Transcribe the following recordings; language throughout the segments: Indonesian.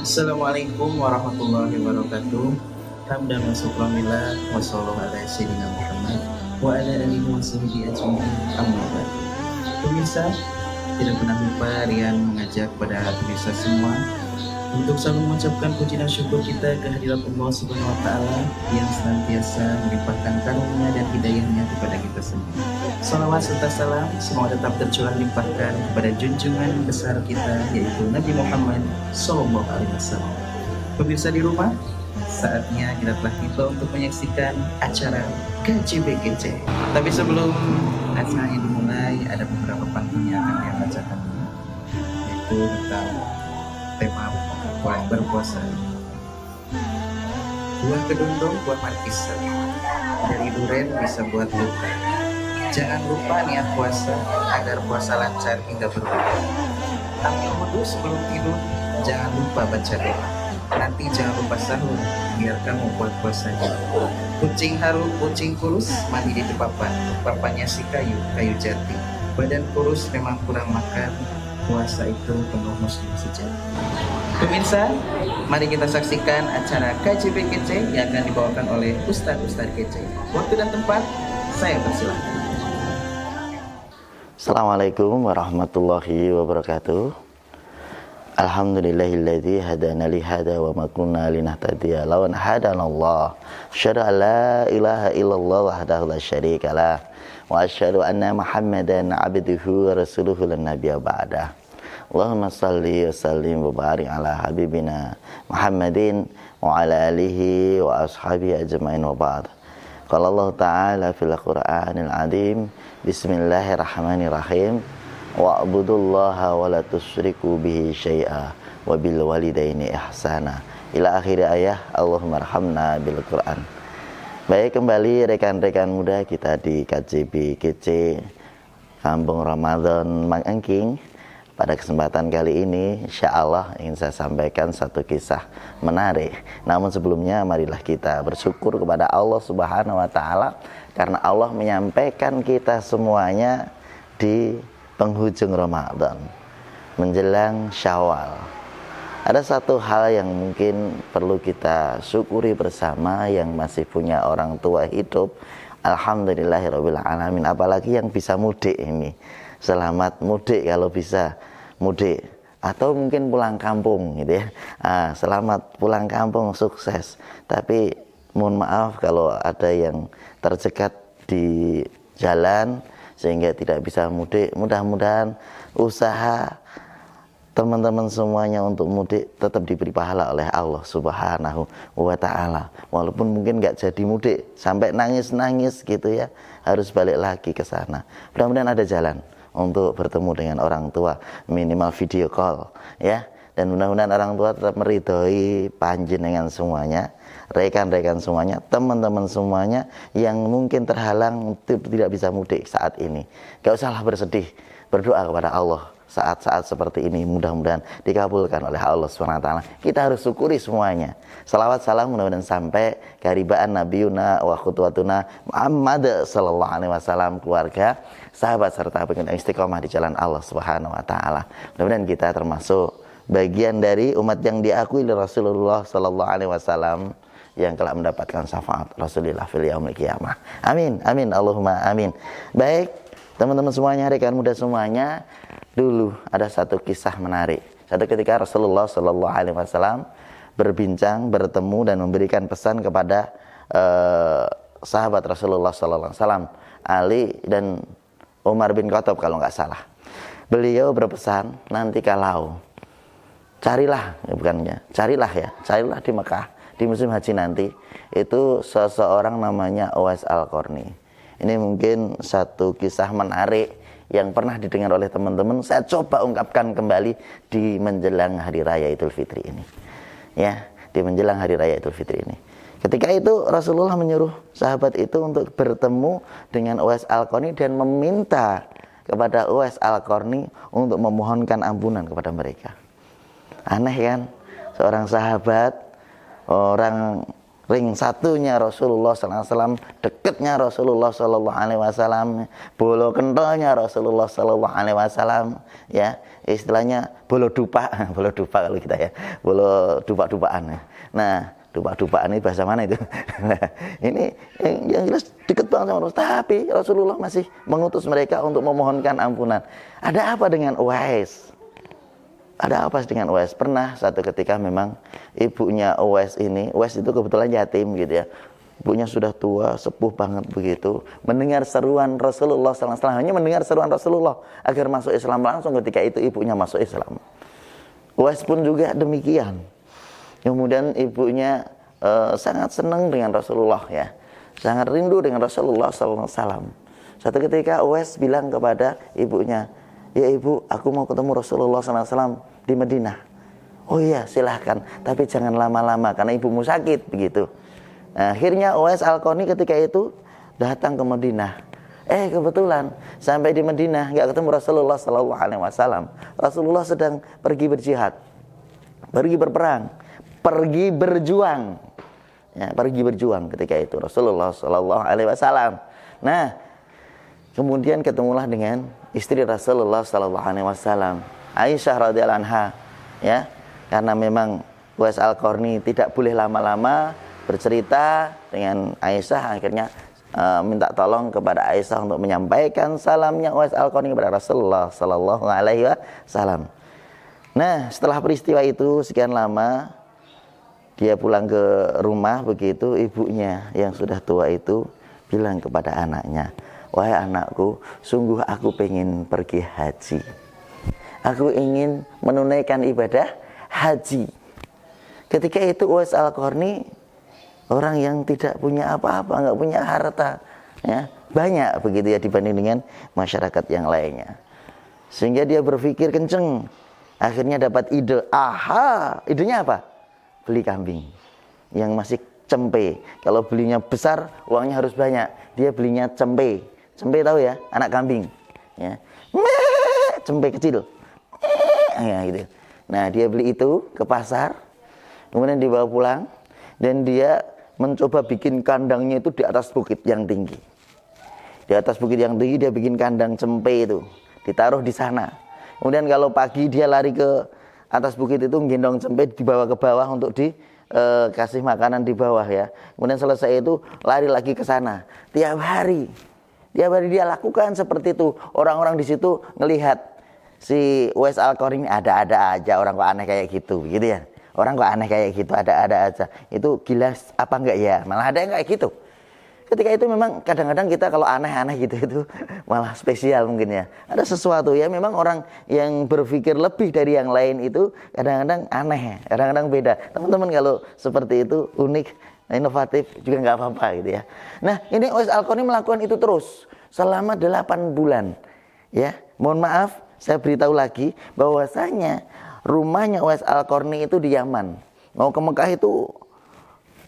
Assalamualaikum warahmatullahi wabarakatuh. Hamdan wa syukran lillah wa sallallahu ala sayyidina Muhammad wa ala alihi wa sahbihi ajmain. Amma ba'd. Pemirsa, tidak pernah lupa Rian mengajak kepada pemirsa semua untuk selalu mengucapkan puji dan syukur kita kehadirat Allah Subhanahu wa taala yang senantiasa melimpahkan karunia dan hidayahnya kepada kita semua. Salawat serta salam semoga tetap tercurah limpahkan kepada junjungan besar kita yaitu Nabi Muhammad SAW. Pemirsa di rumah, saatnya kita telah tiba untuk menyaksikan acara KJBKC. Tapi sebelum acaranya dimulai, ada beberapa pantun yang akan saya bacakan dulu, yaitu tentang tema berpuasa. Buah kedondong buat markisa, dari duren bisa buat luka. Jangan lupa niat puasa agar puasa lancar hingga berbuka. Ambil wudhu sebelum tidur, jangan lupa baca doa. Nanti jangan lupa sahur, biar kamu buat puasanya. Kucing harum, kucing kurus, mandi di papan. Papannya si kayu jati. Badan kurus memang kurang makan, puasa itu penuh muslim sejati. Pemirsa, mari kita saksikan acara KJBKC yang akan dibawakan oleh Ustadz kece. Waktu dan tempat, saya persilahkan. Assalamualaikum warahmatullahi wabarakatuh. Alhamdulillahilladzi hadana li hada wa ma kunna linahtadiya law an hadanallah. Asyhadu an la ilaha illallah wahdahu la syarikalah wa asyhadu anna Muhammadan abduhu wa rasuluhu lan nabiyya ba'dah. Allahumma salli wa sallim wa barik ala habibina Muhammadin wa ala alihi wa ashabihi ajma'in wa ba'd. Qala Allah Ta'ala fil Qur'anil Azim, Bismillahirrahmanirrahim, wa'budullaha wa la tusyriku bihi syai'a wa bil walidaini ihsana. Ila akhir ayat, Allahumma arhamna bil Qur'an. Baik, kembali rekan-rekan muda kita di KJBKC Kampung Ramadan Mangengking. Pada kesempatan kali ini, insya Allah ingin saya sampaikan satu kisah menarik. Namun sebelumnya, marilah kita bersyukur kepada Allah Subhanahu wa Ta'ala, karena Allah menyampaikan kita semuanya di penghujung Ramadan, menjelang Syawal. Ada satu hal yang mungkin perlu kita syukuri bersama, yang masih punya orang tua hidup. Alhamdulillahirabbil alamin. Apalagi yang bisa mudik ini. Selamat mudik kalau bisa mudik, atau mungkin pulang kampung gitu ya. Selamat pulang kampung, sukses. Tapi mohon maaf kalau ada yang tercegat di jalan sehingga tidak bisa mudik. Mudah-mudahan usaha teman-teman semuanya untuk mudik tetap diberi pahala oleh Allah Subhanahu wa Ta'ala. Walaupun mungkin nggak jadi mudik, sampai nangis-nangis gitu ya, harus balik lagi ke sana. Mudah-mudahan ada jalan untuk bertemu dengan orang tua, minimal video call ya. Dan mudah-mudahan orang tua tetap meridhoi panjenengan semuanya, rekan-rekan semuanya, teman-teman semuanya yang mungkin terhalang tidak bisa mudik saat ini. Gak usahlah bersedih, berdoa kepada Allah. Saat-saat seperti ini mudah-mudahan dikabulkan oleh Allah SWT. Kita harus syukuri semuanya. Salawat salam mudah-mudahan sampai keharibaan Nabiuna wa khutwatuna Muhammad sallallahu alaihi wasallam, keluarga, sahabat serta pengikut istiqomah di jalan Allah Subhanahu wa Ta'ala. Mudah-mudahan kita termasuk bagian dari umat yang diakui oleh Rasulullah sallallahu alaihi wasallam yang telah mendapatkan syafaat Rasulullah fil yaumil qiyamah. Amin, amin, Allahumma amin. Baik, teman-teman semuanya, rekan muda semuanya, dulu ada satu kisah menarik. Satu ketika Rasulullah sallallahu alaihi wasallam berbincang, bertemu dan memberikan pesan kepada sahabat Rasulullah sallallahu alaihi wasallam, Ali dan Umar bin Khattab kalau nggak salah. Beliau berpesan, nanti kalau carilah di Mekah di musim haji nanti, itu seseorang namanya Uwais Al-Qarni. Ini mungkin satu kisah menarik yang pernah didengar oleh teman-teman. Saya coba ungkapkan kembali di menjelang hari raya Idul Fitri ini. Ya, di menjelang hari raya Idul Fitri ini. Ketika itu Rasulullah menyuruh sahabat itu untuk bertemu dengan Uwais Al-Qarni dan meminta kepada Uwais Al-Qarni untuk memohonkan ampunan kepada mereka. Aneh kan? Seorang sahabat, orang ring satunya Rasulullah SAW, dekatnya Rasulullah SAW, bolo kentolnya Rasulullah SAW, ya istilahnya bolo dupa, bolo dupa kalau kita ya, bolo dupa-dupaan. Nah, dupa-dupaan ini bahasa mana itu? Ini yang jelas dekat banget sama Rasulullah, tapi Rasulullah masih mengutus mereka untuk memohonkan ampunan. Ada apa dengan Uwais? Ada apa dengan Uwais? Pernah satu ketika memang ibunya Uwais ini, Uwais itu kebetulan yatim gitu ya. Ibunya sudah tua, sepuh banget begitu. Mendengar seruan Rasulullah SAW, hanya mendengar seruan Rasulullah agar masuk Islam, langsung ketika itu ibunya masuk Islam. Uwais pun juga demikian. Kemudian ibunya sangat senang dengan Rasulullah ya. Sangat rindu dengan Rasulullah SAW. Satu ketika Uwais bilang kepada ibunya, "Ya ibu, aku mau ketemu Rasulullah SAW di Madinah." "Oh iya, silahkan, tapi jangan lama-lama karena ibumu sakit," begitu. Nah, akhirnya Uwais Al-Qarni ketika itu datang ke Madinah. Kebetulan sampai di Madinah nggak ketemu Rasulullah SAW. Rasulullah sedang pergi berjihad, pergi berperang, pergi berjuang. Ya, pergi berjuang ketika itu Rasulullah SAW. Nah, kemudian ketemulah dengan istri Rasulullah SAW, Aisyah radhiyallahu anha, ya, karena memang Uwais Al-Qarni tidak boleh lama-lama bercerita dengan Aisyah, akhirnya minta tolong kepada Aisyah untuk menyampaikan salamnya Uwais Al-Qarni kepada Rasulullah SAW. Nah, setelah peristiwa itu sekian lama, dia pulang ke rumah begitu, ibunya yang sudah tua itu bilang kepada anaknya, "Wahai anakku, sungguh aku pengen pergi haji. Aku ingin menunaikan ibadah haji." Ketika itu Uwais Al-Qarni orang yang tidak punya apa-apa, nggak punya harta, ya, banyak begitu ya dibanding dengan masyarakat yang lainnya. Sehingga dia berpikir kenceng. Akhirnya dapat ide. Idenya apa? Beli kambing yang masih cempe. Kalau belinya besar, uangnya harus banyak. Dia belinya cempe. Cempe tahu ya, anak kambing. Ya. Cempe kecil. Ya, gitu. Nah, dia beli itu ke pasar, kemudian dibawa pulang, dan dia mencoba bikin kandangnya itu di atas bukit yang tinggi. Di atas bukit yang tinggi dia bikin kandang cempe itu, ditaruh di sana. Kemudian kalau pagi dia lari ke atas bukit itu, gendong cempe dibawa ke bawah untuk dikasih makanan di bawah ya. Kemudian selesai itu lari lagi ke sana. Tiap hari dia lakukan seperti itu. Orang-orang di situ ngelihat si Uwais Al-Qarni, ada-ada aja orang kok aneh kayak gitu ya. Orang kok aneh kayak gitu, ada-ada aja. Itu gila apa enggak ya? Malah ada yang kayak gitu. Ketika itu memang kadang-kadang kita kalau aneh-aneh gitu itu malah spesial mungkin ya. Ada sesuatu ya, memang orang yang berpikir lebih dari yang lain itu kadang-kadang aneh, kadang-kadang beda. Teman-teman kalau seperti itu unik, inovatif juga nggak apa-apa gitu ya. Nah, ini Uwais Al-Qarni melakukan itu terus selama 8 bulan. Ya, mohon maaf, saya beritahu lagi bahwasanya rumahnya Uwais Al-Qarni itu di Yaman. Mau ke Mekah itu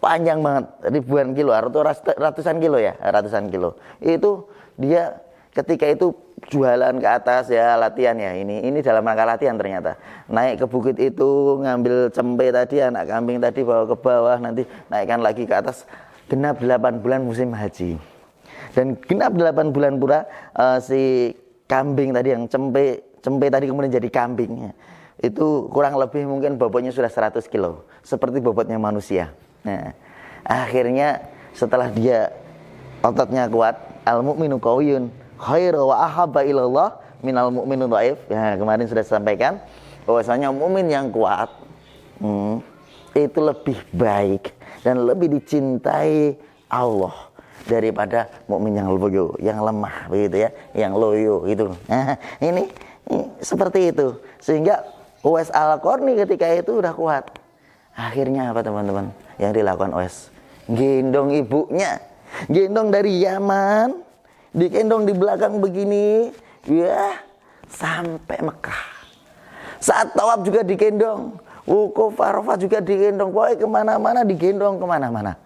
panjang banget, ribuan kilo atau ratusan kilo ya, ratusan kilo. Itu dia ketika itu jualan ke atas ya, latihan ya. Ini dalam rangka latihan ternyata. Naik ke bukit itu, ngambil cempe tadi, anak kambing tadi bawa ke bawah, nanti naikkan lagi ke atas. Genap 8 bulan musim haji. Dan genap 8 bulan pula si kambing tadi yang cempe tadi kemudian jadi kambing. Itu kurang lebih mungkin bobotnya sudah 100 kilo, seperti bobotnya manusia. Nah, akhirnya setelah dia ototnya kuat, al-mu'minu qawiyyun khairu wa ahabba ilallah minal mu'minu dhaif. Ya, kemarin sudah disampaikan bahwasanya mukmin yang kuat itu lebih baik dan lebih dicintai Allah daripada mukmin yang loyo, yang lemah begitu ya, yang loyo gitu. Nah, ini seperti itu. Sehingga Uwais Al-Qarni ketika itu udah kuat. Akhirnya apa teman-teman yang dilakukan Uwais? Gendong ibunya, gendong dari Yaman, digendong di belakang begini, ya sampai Mekah. Saat tawaf juga digendong, wukuf Arafah juga digendong, pokoknya kemana-mana digendong kemana-mana.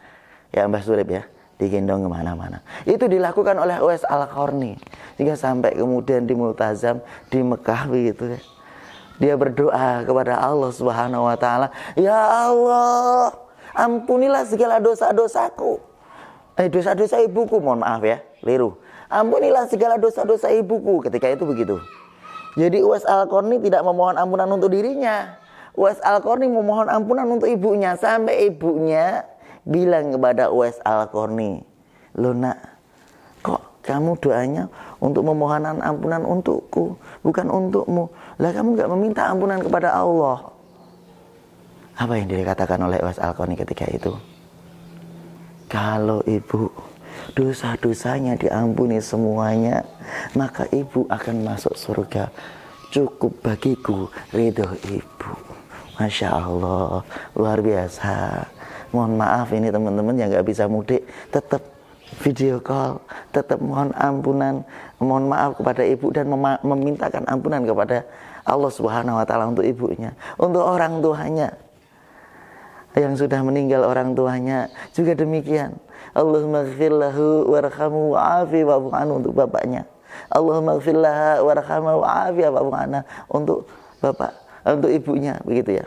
Ya Mbah Surip ya, digendong kemana-mana. Itu dilakukan oleh Uwais Al-Qarni hingga sampai kemudian di Multazam di Mekah begitu ya. Dia berdoa kepada Allah Subhanahu wa taala, "Ya Allah, ampunilah segala dosa-dosaku. Dosa-dosa ibuku, mohon maaf ya, keliru. Ampunilah segala dosa-dosa ibuku. Ketika itu begitu. Jadi Uwais Al-Qarni tidak memohon ampunan untuk dirinya. Uwais Al-Qarni memohon ampunan untuk ibunya. Sampai ibunya bilang kepada Uwais Al-Qarni, "Loh nak, kok kamu doanya untuk memohonan ampunan untukku, bukan untukmu? Lah kamu gak meminta ampunan kepada Allah?" Apa yang dikatakan oleh Uwais Al-Qarni ketika itu? Kalau ibu dosa-dosanya diampuni semuanya, maka ibu akan masuk surga. Cukup bagiku ridho ibu. Masya Allah, luar biasa. Mohon maaf ini teman-teman yang gak bisa mudik, tetap video call, tetap mohon ampunan, mohon maaf kepada ibu dan memintakan ampunan kepada Allah Subhanahu wa taala untuk ibunya, untuk orang tuanya yang sudah meninggal, orang tuanya juga demikian. Allahumma ighfir lahu warhamhu wa'afi wa'fu anhu untuk bapaknya. Allahumma ighfir laha warhamha wa'afi wa'fu anha untuk bapak, untuk ibunya, begitu ya.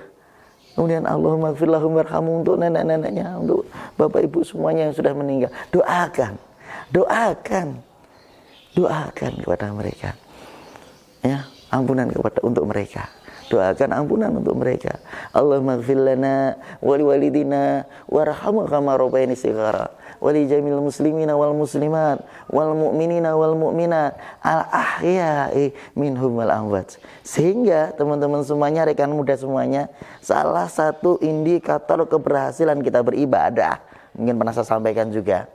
Kemudian Allahumma ighfir lahum warhamhum untuk nenek-neneknya, untuk bapak ibu semuanya yang sudah meninggal. Doakan kepada mereka. Ya, ampunan untuk mereka. Doakan ampunan untuk mereka. Allahumma ighfir lana wa liwalidina warhamhum kama rabbayani shighara wa li jamil muslimina wal muslimat wal mu'minina wal mu'minat al ahya'i minhum wal amwat. Sehingga teman-teman semuanya, rekan muda semuanya, salah satu indikator keberhasilan kita beribadah, mungkin pernah saya sampaikan juga,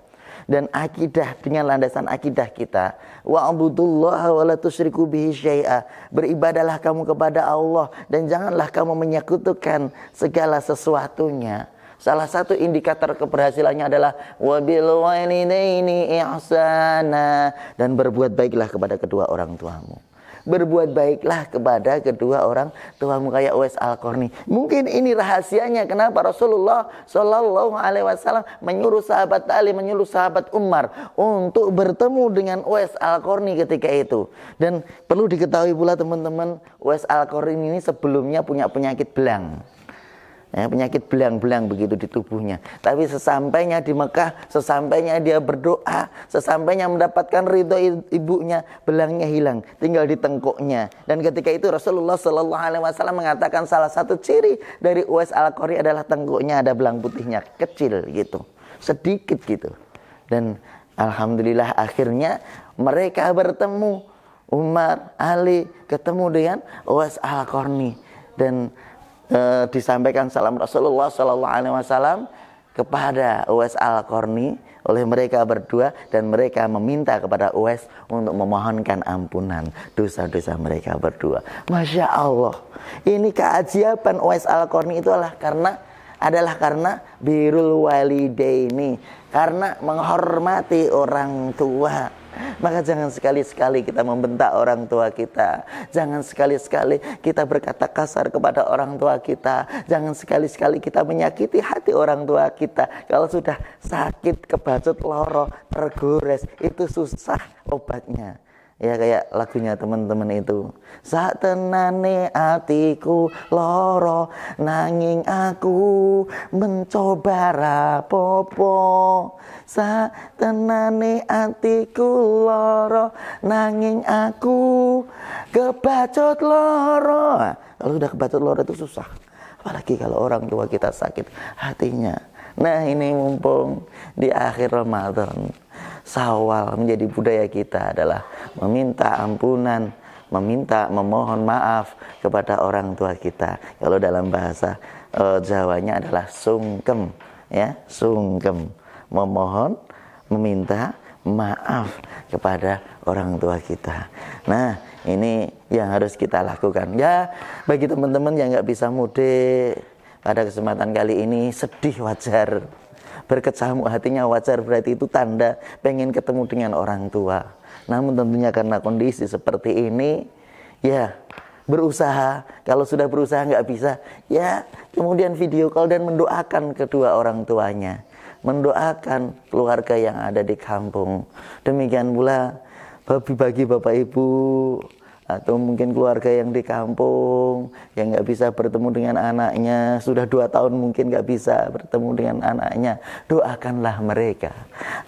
dan akidah, dengan landasan akidah kita, wa'budullaha wa la tusyriku bihi syai'a, beribadahlah kamu kepada Allah dan janganlah kamu menyekutukan segala sesuatunya. Salah satu indikator keberhasilannya adalah wabil walidaini ihsana, dan berbuat baiklah kepada kedua orang tuamu. Berbuat baiklah kepada kedua orang tuamu, kayak Uwais Al-Qarni. Mungkin ini rahasianya kenapa Rasulullah Shallallahu Alaihi Wasallam menyuruh sahabat Ali, menyuruh sahabat Umar untuk bertemu dengan Uwais Al-Qarni ketika itu. Dan perlu diketahui pula teman-teman, Uwais Al-Qarni ini sebelumnya punya penyakit belang. Ya, penyakit belang-belang begitu di tubuhnya. Tapi sesampainya di Mekah, sesampainya dia berdoa, sesampainya mendapatkan ridho ibunya, belangnya hilang, tinggal di tengkuknya. Dan ketika itu Rasulullah Shallallahu Alaihi Wasallam mengatakan salah satu ciri dari Uwais Al-Qarni adalah tengkuknya ada belang putihnya, kecil gitu, sedikit gitu. Dan alhamdulillah akhirnya mereka bertemu, Umar, Ali ketemu dengan Uwais Al-Qarni, dan disampaikan salam Rasulullah Sallallahu Alaihi Wasallam kepada Uwais Al-Qarni oleh mereka berdua, dan mereka meminta kepada Uwais untuk memohonkan ampunan dosa-dosa mereka berdua. Masya Allah, ini keajaiban Uwais Al-Qarni itu adalah karena birrul walidaini, karena menghormati orang tua. Maka jangan sekali-sekali kita membentak orang tua kita. Jangan sekali-sekali kita berkata kasar kepada orang tua kita. Jangan sekali-sekali kita menyakiti hati orang tua kita. Kalau sudah sakit, kebacut, loro, tergores, itu susah obatnya. Ya kayak lagunya teman-teman itu. Sak tenane atiku loro, nanging aku mencoba rapopo. Sak tenane atiku loro, nanging aku kebacut loro. Kalau sudah kebacut loro itu susah. Apalagi kalau orang tua kita sakit hatinya. Nah ini mumpung di akhir Ramadan, Syawal, menjadi budaya kita adalah meminta ampunan, memohon maaf kepada orang tua kita. Kalau dalam bahasa Jawanya adalah sungkem, ya, sungkem, meminta maaf kepada orang tua kita. Nah, ini yang harus kita lakukan. Ya, bagi teman-teman yang nggak bisa mudik pada kesempatan kali ini, sedih wajar, berkecamuk hatinya wajar, berarti itu tanda pengen ketemu dengan orang tua. Namun tentunya karena kondisi seperti ini, ya berusaha. Kalau sudah berusaha nggak bisa, ya kemudian video call dan mendoakan kedua orang tuanya, mendoakan keluarga yang ada di kampung. Demikian pula bagi bapak ibu, atau mungkin keluarga yang di kampung yang nggak bisa bertemu dengan anaknya, sudah 2 tahun mungkin nggak bisa bertemu dengan anaknya, doakanlah mereka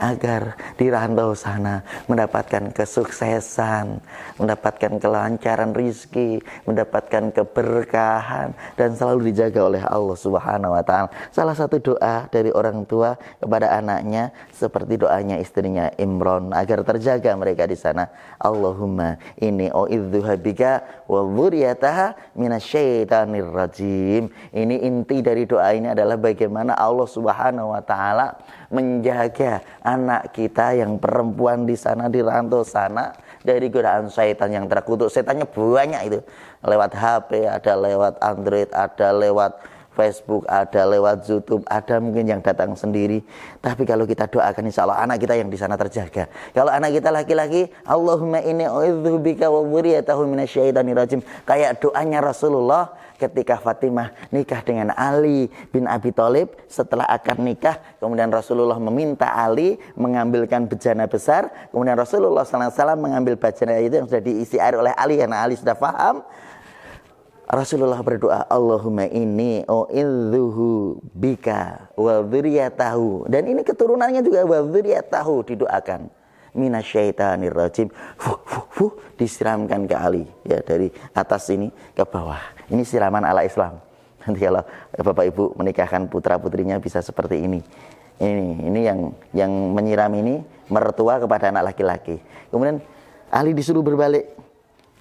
agar di rantau sana mendapatkan kesuksesan, mendapatkan kelancaran rizki, mendapatkan keberkahan, dan selalu dijaga oleh Allah Subhanahu wa Ta'ala. Salah satu doa dari orang tua kepada anaknya seperti doanya istrinya Imran agar terjaga mereka di sana. Allahumma inni u'idzuha bika wa dzurriyyataha minasyaitonir rajim. Ini inti dari doa ini adalah bagaimana Allah Subhanahu wa Ta'ala menjaga anak kita yang perempuan di sana, di rantau sana, dari godaan syaitan yang terkutuk. Setannya banyak itu, lewat HP, ada lewat Android, ada lewat Facebook, ada lewat YouTube, ada mungkin yang datang sendiri. Tapi kalau kita doakan, insya Allah anak kita yang di sana terjaga. Kalau anak kita laki-laki, Allahumma inni u'udzubika wa dzurriyyatahu minasyaitonir rajim. Kayak doanya Rasulullah ketika Fatimah nikah dengan Ali bin Abi Thalib. Setelah akan nikah, kemudian Rasulullah meminta Ali mengambilkan bejana besar. Kemudian Rasulullah SAW mengambil bejana itu yang sudah diisi air oleh Ali, karena Ali sudah paham. Rasulullah berdoa, Allahumma inni u'idzuhu bika wa dzurriyyatahu. Dan ini keturunannya juga wa dzurriyyatahu didoakan. Minasyaitonir rajim. Disiramkan ke Ali, ya, dari atas ini ke bawah. Ini siraman ala Islam. Nanti kalau Bapak Ibu menikahkan putra-putrinya bisa seperti ini. Ini yang menyiram ini mertua kepada anak laki-laki. Kemudian Ali disuruh berbalik.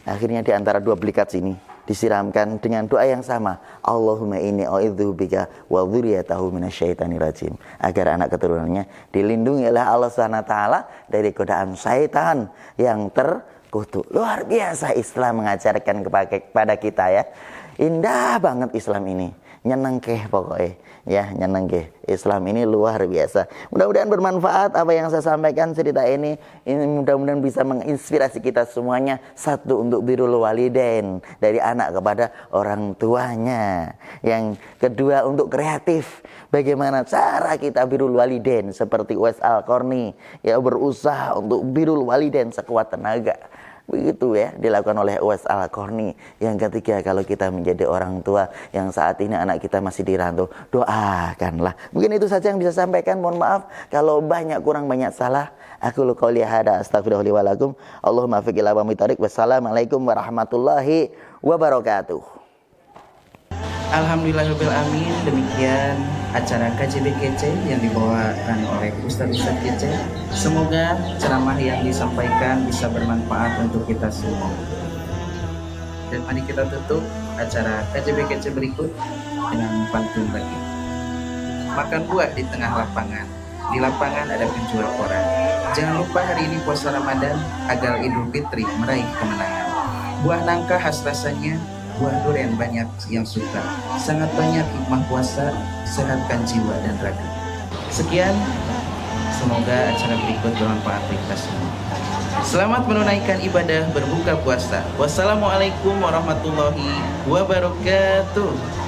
Akhirnya di antara 2 belikat sini disiramkan dengan doa yang sama, Allahumma inni a'udzubika wa dzurriyyatahu minasyaitonir rajim, agar anak keturunannya dilindungi oleh Allah Subhanahu wa Ta'ala dari godaan syaitan yang terkutuk. Luar biasa Islam mengajarkan kepada kita, ya. Indah banget Islam ini, nyenengkeh pokoknya, ya, nyenengkeh. Islam ini luar biasa. Mudah-mudahan bermanfaat apa yang saya sampaikan, cerita ini mudah-mudahan bisa menginspirasi kita semuanya. Satu, untuk birrul walidain, dari anak kepada orang tuanya. Yang kedua, untuk kreatif, bagaimana cara kita birrul walidain, seperti Uwais Al-Qarni, ya, berusaha untuk birrul walidain sekuat tenaga. Begitu, ya, dilakukan oleh Uwais Al-Qarni. Yang ketiga, kalau kita menjadi orang tua yang saat ini anak kita masih dirantau, doakanlah. Mungkin itu saja yang bisa saya sampaikan. Mohon maaf kalau kurang banyak salah. Aku qouli hada astaghfirullah li wa lakum. Allahumma fiq ila wa mitarik. Wassalamualaikum warahmatullahi wabarakatuh. Alhamdulillahirabbil alamin. Demikian acara KJB Kece yang dibawakan oleh Ustaz-Ustaz Kece. Semoga ceramah yang disampaikan bisa bermanfaat untuk kita semua. Dan mari kita tutup acara KJB Kece berikut dengan pantun lagi. Makan buah di tengah lapangan. Di lapangan ada penjual koran. Jangan lupa hari ini puasa Ramadan agar Idul Fitri meraih kemenangan. Buah nangka khas rasanya, buah durian banyak yang suka. Sangat banyak hikmah puasa, sehatkan jiwa dan raga. Sekian, semoga acara berikut bermanfaat bagi kita semua. Selamat menunaikan ibadah berbuka puasa. Wassalamualaikum warahmatullahi wabarakatuh.